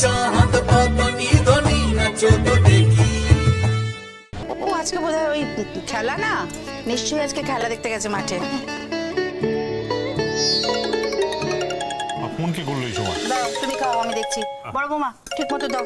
চাঁদ বদনি ধনি নাচো তো দেখি। ও আজকে বোধহয় ওই খেলা না, নিশ্চয়ই আজকে খেলা দেখতে গেছে মাঠে। ফোন কি করলো এই সময়? দাও তুমি খাও, আমি দেখছি। বড় বৌমা ঠিক মতো দাও।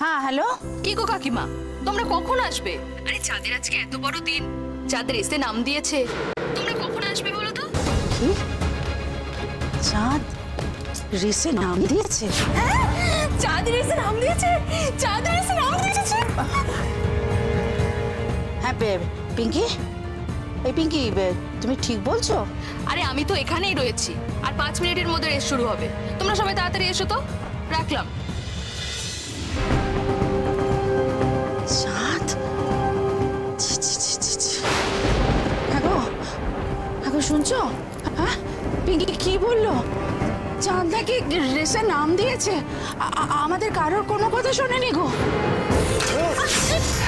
হ্যাঁ হ্যালো। কি গো কাকিমা, তোমরা কখন আসবে? আরে চাঁদের আজকে এত বড় দিন, চাঁদের এসে নাম দিয়েছে, তোমরা কখন আসবে বলো তো? কি চাঁদ রেসে নাম দিয়েছে? চাঁদ রেসে নাম দিয়েছে? চাঁদ রেসে নাম দিয়েছে? হ্যাঁ পিঙ্কি, এই পিঙ্কি তুমি ঠিক বলছো? আরে আমি তো এখানেই রয়েছি, আর 5 মিনিটের মধ্যে রেস শুরু হবে। তোমরা সবাই তাড়াতাড়ি এসো তো, রাখলাম। চাঁদ, ছি, ছি, ছি, ছি, ছি। হ্যাঁ গো শুনছো? হ্যাঁ পিঙ্কি কি বললো? চাঁদ নাকি রেসে নাম দিয়েছে? আমাদের কারোর কোনো কথা শোনেনি গো।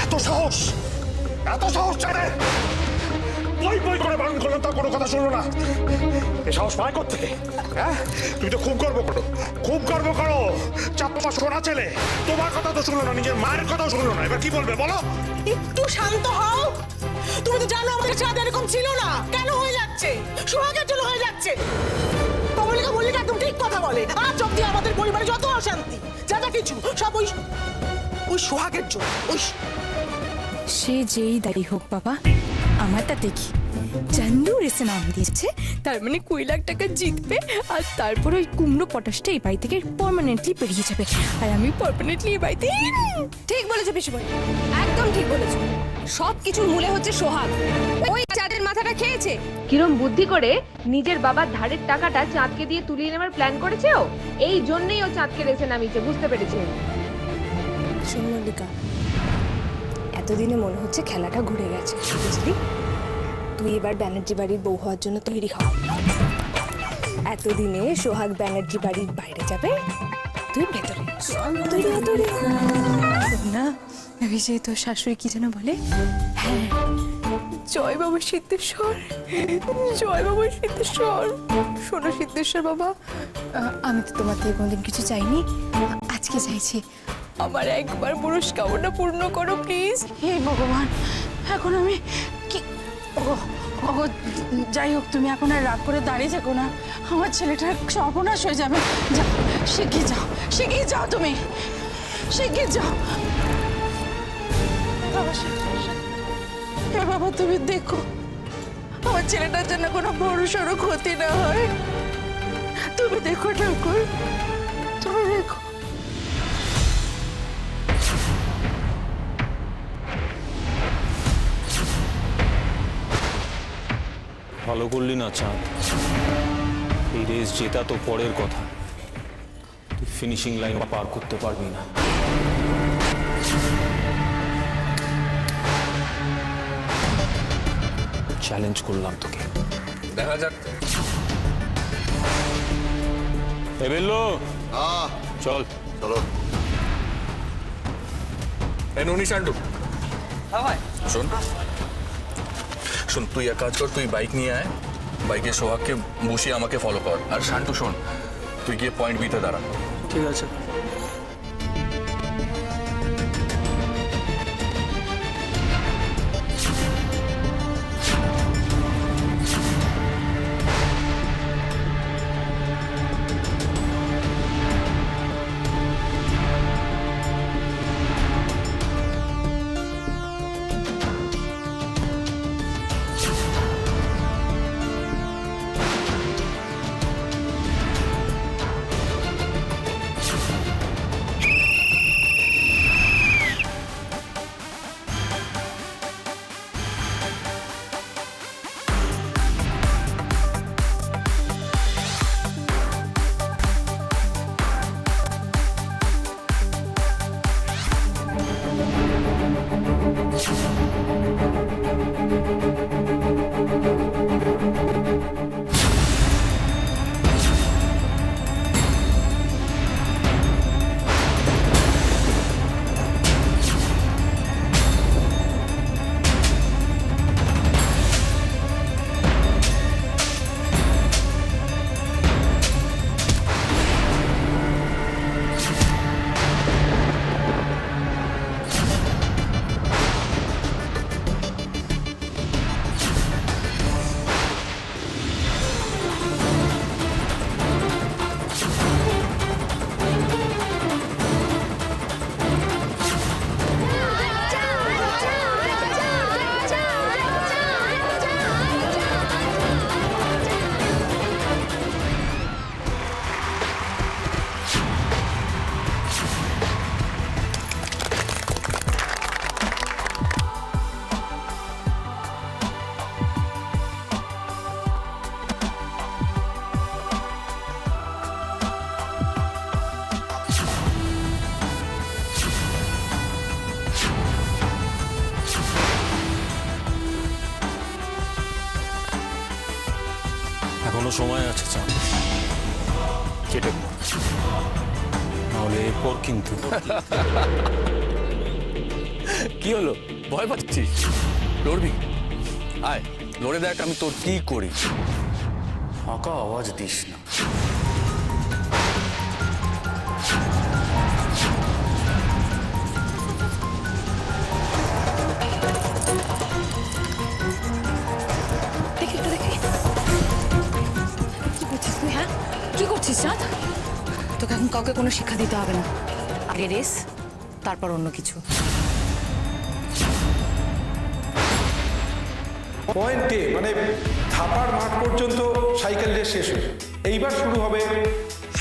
এত সাহস, এত সাহস চাঁদে! বই বই করে বারণ করলাম, তার কোনো কথা শুনলো না। এই সাহস পায় কোত্থেকে? হ্যাঁ, তুমি তো খুব গর্ব করো, খুব গর্ব করো। চাঁদ তোমার সোনা ছেলে, তোমার কথা তো শুনলো না, নিজের মায়ের কথাও শুনলো না। এবার কি বলবে বলো? একটু শান্ত হও। তুমি তো জানো আমাদের চাঁদ এরকম ছিল না, কেন হয়ে যাচ্ছে? সোহাগের জন্য হয়ে যাচ্ছে। কমলিকা মল্লিকা একদম ঠিক কথা বলে। আজ অব্দি আমাদের পরিবারে যত অশান্তি, যা যা কিছু সব ওই সোহাগের জন্য। সে যেই দায়ী হোক বাবা, আমার তাতে কি? চান্দু রেসে নাম দিয়েছে, তার মানে 20 লাখ টাকা জিতবে, আর তারপর ওই কুমড়ো পটাশটা এই বাড়ি থেকে পার্মানেন্টলি বেরিয়ে যাবে, আর আমি পার্মানেন্টলি এই বাড়িতে। ঠিক বলেছো পিসিমণি, একদম ঠিক বলেছো। সব কিছুর মূলে হচ্ছে সোহাগ। ওই চাঁদের মাথাটা খেয়েছে। কিরম বুদ্ধি করে নিজের বাবার ধারের টাকাটা চাঁদকে দিয়ে তুলিয়ে নেওয়ার প্ল্যান করেছে ও। এই জন্যই ও চাঁদকে রেসে নামিয়েছে, বুঝতে পেরেছে। শোন মল্লিকা, এতদিনে মনে হচ্ছে খেলাটা ঘুরে গেছে, বুঝলি? তুই এবার ব্যানার্জি বাড়ির বউ হওয়ার জন্য তৈরি হ। এতদিনে সোহাগ ব্যানার্জি বাড়ির বাইরে যাবে, তুই ভেতরে তৈরি হ। না ওই যে তোর শাশুড়ি কি যেন বলে, হ্যাঁ, জয় বাবা সিদ্ধেশ্বর, জয় বাবা সিদ্ধেশ্বর। শোনো সিদ্ধেশ্বর বাবা, আমি তো তোমার থেকে কোনোদিন কিছু চাইনি, আজকে চাইছি, আমার একবার পুরস্কারটা পূর্ণ করো প্লিজ। হে ভগবান, এখন আমি কি? ওগো যাই হোক, তুমি এখন আর রাগ করে দাঁড়িয়ে থেকো না, আমার ছেলেটার সর্বনাশ হয়ে যাবে। যাও, শিগগির যাও তুমি, শিগগির যাও। হে বাবা, তুমি দেখো আমার ছেলেটার জন্য কোনো বড় সড়ো ক্ষতি না হয়। তুমি দেখো ঠাকুর, তুমি দেখো। ভালো করলি না চাঁদ, এই রেস জেতা তো পরের কথা, তুই ফিনিশিং লাইন পার করতে পারবি না। চ্যালেঞ্জ করলাম তোকে, দেখা যাক। এ বেল্লো, চল চলো। এ নুনি শান্টু, শোন শোন, তুই এক কাজ কর, তুই বাইক নিয়ে আয়, বাইকে সোহাগকে বসিয়ে আমাকে ফলো কর। আর শান্টু শোন, তুই গিয়ে পয়েন্ট বিতে দাঁড়া। ঠিক আছে। সময় আছে চাঁদ, কেটে পড়। নাহলে এরপর কিন্তু কি হলো, ভয় পাচ্ছিস? লড়বি? আয় লড়ে দেখ আমি তোর কি করি। ফাঁকা আওয়াজ দিস না। দেখি একটু দেখি। কি করছিস তুই? হ্যাঁ, কি করছিস চাঁদ? তোকে এখন কাউকে কোনো শিক্ষা দিতে হবে না। আগে রেস, তারপর অন্য কিছু। পয়েন্টে মানে থাপার মাঠ পর্যন্ত সাইকেল রেস শেষ হয়ে এইবার শুরু হবে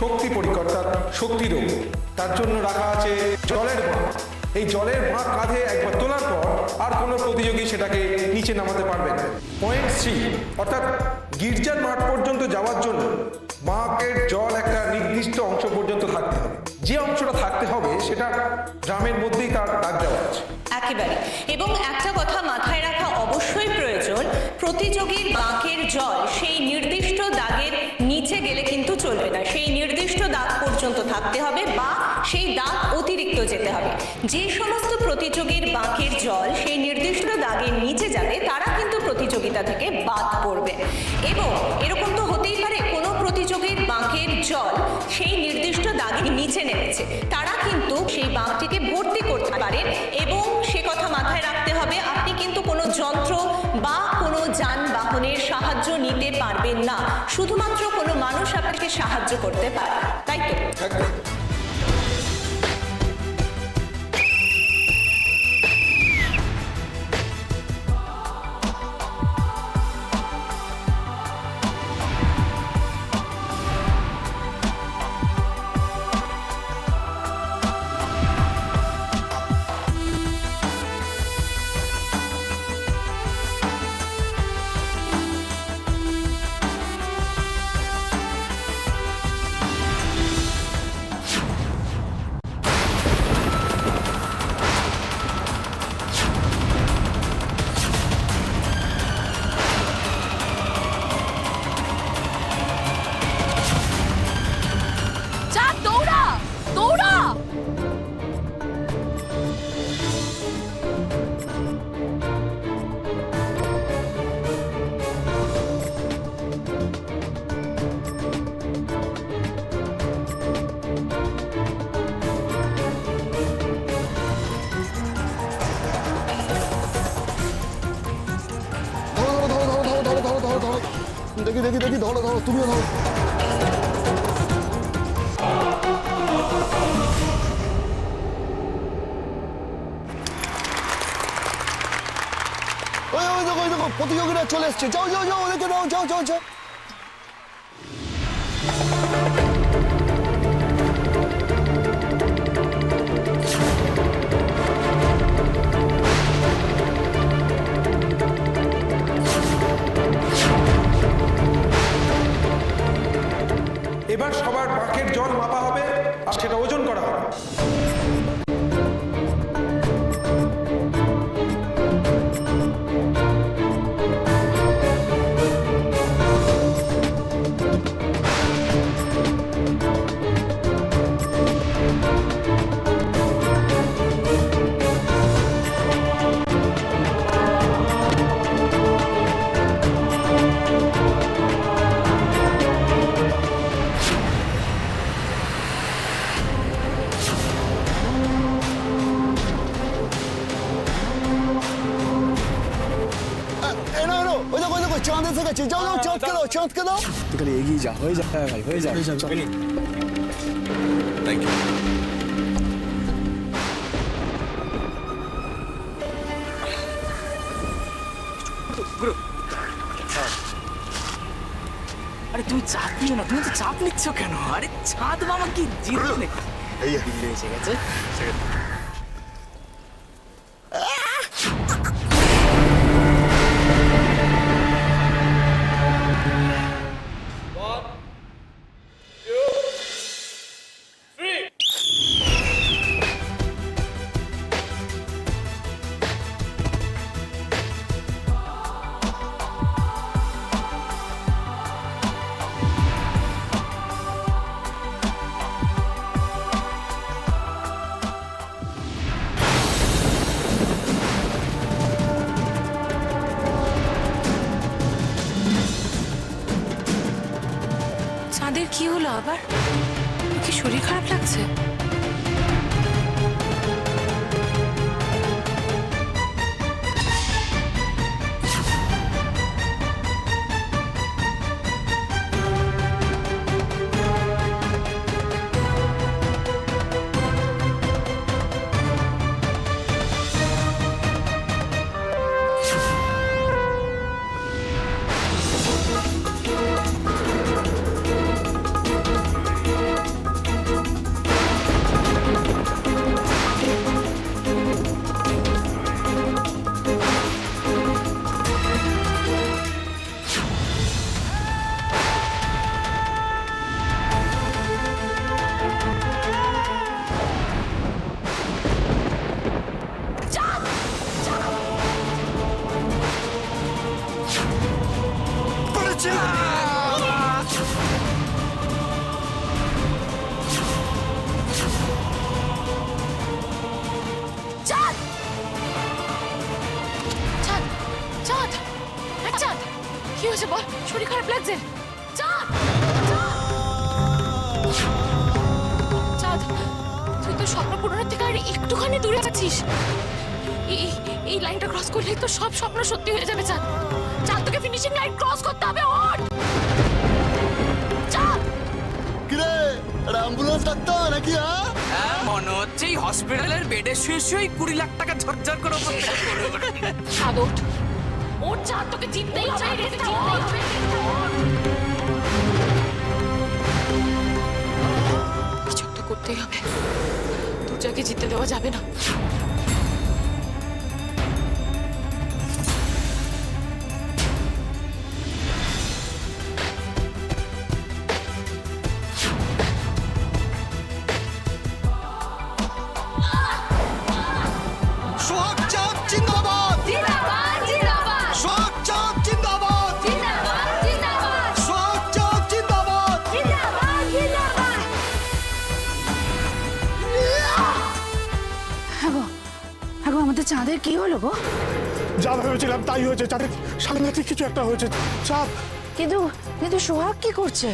শক্তি পরীক্ষা, অর্থাৎ শক্তি দৌড়। তার জন্য রাখা আছে জলের বাঁক। এই জলের বাঁক কাঁধে একবার তোলার পর আর কোনো প্রতিযোগী সেটাকে নিচে নামাতে পারবে না। পয়েন্ট 3 অর্থাৎ গির্জার মাঠ পর্যন্ত যাওয়ার জন্য বাঁকের জল একটা নির্দিষ্ট অংশ পর্যন্ত থাকতে হবে। যে অংশটা থাকতে হবে সেটা ড্রামের মধ্যেই তার দাগ দেওয়া আছে। একেবারে। এবং একটা কথা মাথায় রাখা অবশ্যই প্রয়োজন, প্রতিযোগীর বাঁকের জল সেই নির্দিষ্ট দাগের নিচে গেলে কিন্তু চলবে না, সেই নির্দিষ্ট দাগ পর্যন্ত থাকতে হবে বা সেই দাগ অতিরিক্ত যেতে হবে। যে সমস্ত প্রতিযোগীর বাঁকের জল সেই নির্দিষ্ট দাগের নিচে যাবে তারা কিন্তু প্রতিযোগিতা থেকে বাদ পড়বে। এবং এরকম তো হতেই পারে কোনো প্রতিযোগীর বাঁকের জল সেই নির্দিষ্ট দাগের নিচে নেমেছে, তারা কিন্তু সেই বাঁকটিকে ভর্তি করতে পারেন। এবং সে কথা মাথায় রাখতে হবে, আপনি কিন্তু কোনো যন্ত্র বা কোনো যানবাহনের সাহায্য নিতে পারবেন না, শুধুমাত্র কোনো মানুষ আপনাকে সাহায্য করতে পারে, তাই তো? একদম। চাঁদ দৌড়া, দৌড়া! ধরো দেখি ধরো তুমিও ধরো। ওই দেখো প্রতিযোগীরা চলে এসছে, যাও ওদেরকে দাও, যাও। এবার সবার বাঁকের জল মাপা হবে আর সেটা ওজন করা হবে। চাঁদ এসে গেছে, যাও চাঁদকে দাও। তুই এগিয়ে যা, হয়ে যা ভাই, হয়ে যা। Thank you. আরে তুমি চাপ নিও না, তুমি তো চাপ নিচ্ছ কেন? আরে চাঁদ মামা কি জিরো নেই, এই দিল্লি এসে গেছে। আবার ওর কি শরীর খারাপ লাগছে? চাঁদ! চাঁদ! চাঁদ! এই চাঁদ! কি হয়েছে বল? শরীর খারাপ লাগছে? চাঁদ! চাঁদ! তুই তো স্বপ্ন পূরণের থেকে আর একটুখানি দূরে যাচ্ছিস। এই লাইনটা ক্রস করলেই তো সব স্বপ্ন সত্যি হয়ে যাবে চাঁদ। চাঁদ, তোকে ফিনিশিং লাইন ক্রস করতে হবে। ওঠ! চাঁদ! কিরে এটা অ্যাম্বুলেন্স ডাকতে হবে নাকি? হ্যাঁ, মনে হচ্ছে এই হসপিটালের বেডে শুয়ে শুয়ে 20 লাখ টাকা ঝরঝর করে উপর থেকে পড়বে। চাঁদ, ওঠ! ওঠ চাঁদ, তোকে জিততেই হবে। জিততেই হবে। কিছু একটা করতেই হবে। দুর্জাকে জিততে দেওয়া যাবে না। সোহাগ চাঁদ জিন্দাবাদ! জিন্দাবাদ জিন্দাবাদ সোহাগ চাঁদ জিন্দাবাদ! জিন্দাবাদ জিন্দাবাদ সোহাগ চাঁদ জিন্দাবাদ! জিন্দাবাদ জিন্দাবাদ হ্যাঁ গো, আমাদের চাঁদের কি হলো গো? যা ভেবেছিলাম তাই হয়েছে। চাঁদের সাংঘাতিক কিছু একটা হয়েছে। চাঁদ কিন্তু সোহাগ কি করছে?